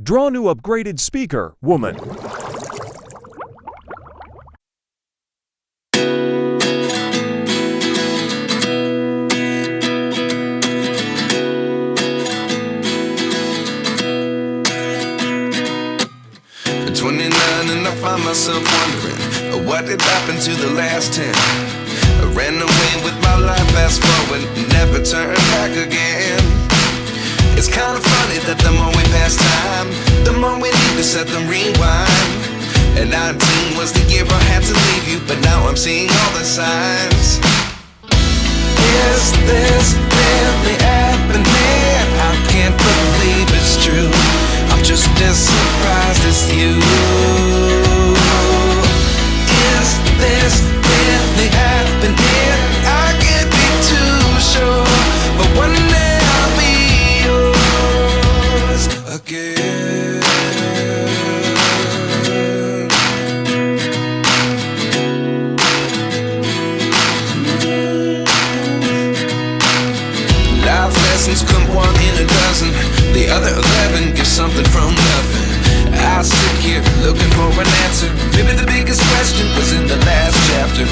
Draw new upgraded Speakerwoman. At 29 and I find myself wondering, what did happen to the last 10? I ran away with my life, fast forward, never turn back again. It's kind of funny that the more we pass time, the more we need to set them rewind. And 19 was the year I had to leave you, but now I'm seeing all the signs. Is this really happening? I can't believe it's true. I'm just as surprised as you. Is this really happening? I can't be too sure, but one day I'll be yours again. Life lessons come one in a dozen, the other 11 give something from nothing. I sit here looking for an answer. Maybe the biggest question was in the last chapter.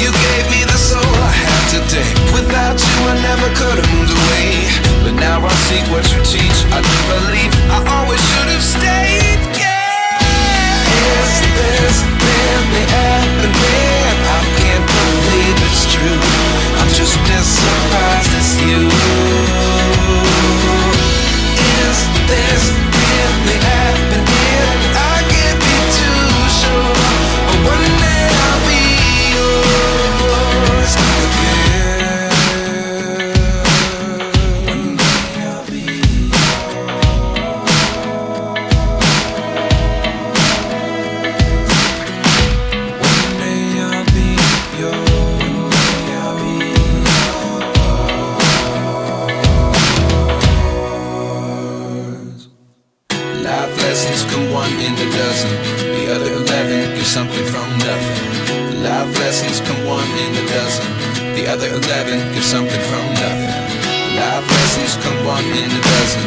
You gave me the soul I have today. Without you I never could have moved away. But now I see what you teach. I do believe I always should have stayed. Yeah. Is this really happening? I can't believe it's true. I'm just as surprised as you. Is this really happening? I can't be too sure, but one day I'll be yours again. One day I'll be yours. One day I'll be yours. One day I'll be yours. Life lessons come one in a dozen, the other 11 give something from nothing. Life lessons come one in a dozen, the other 11 give something from nothing. Life lessons come one in a dozen,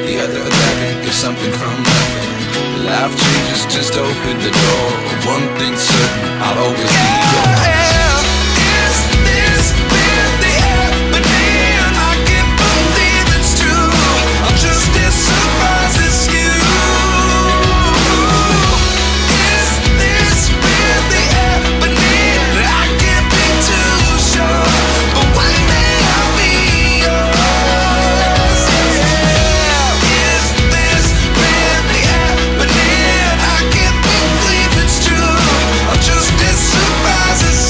the other 11 give something from nothing. Life changes just open the door. One thing's certain, I'll always be yours. Is this really happening? I can't believe it's true. I'm just as surprised as you. Is this really happening? I can't be too sure, but one day I'll be yours. Yeah. Is this really happening? I can't believe it's true. I'm just as surprised as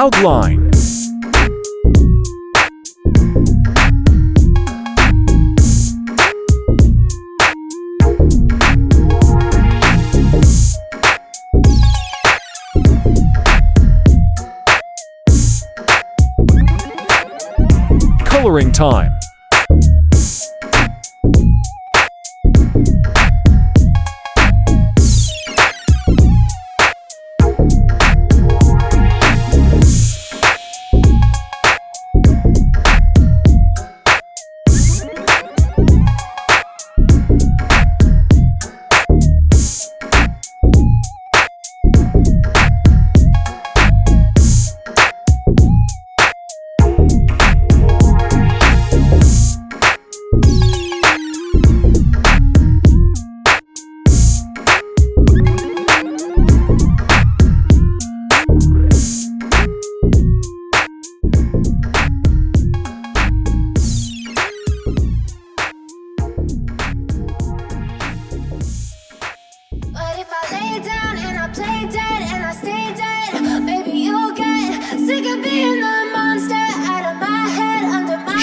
Outline. Coloring time.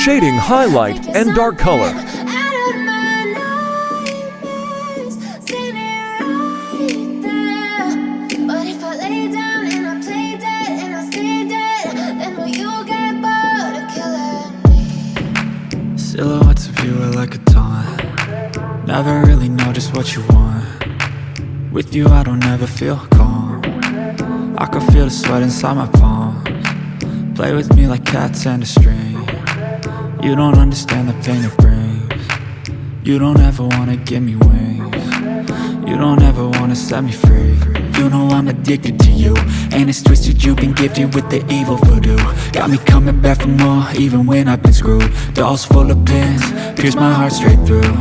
Shading, highlight, and dark color. Silhouettes of you are like a taunt. Never really know just what you want. With you I don't ever feel calm. I can feel the sweat inside my palms. Play with me like cats and a string. You don't understand the pain it brings. You don't ever wanna give me wings. You don't ever wanna set me free. You know I'm addicted to you, and it's twisted, you've been gifted with the evil voodoo. Got me coming back for more, even when I've been screwed. Dolls full of pins, pierce my heart straight through.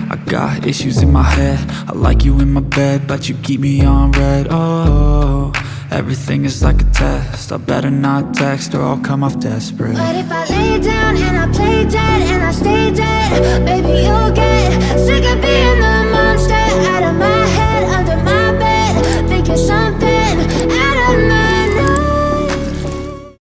I got issues in my head, I like you in my bed, but you keep me on red. Oh, everything is like a test, I better not text or I'll come off desperate. But if I lay down and I play dead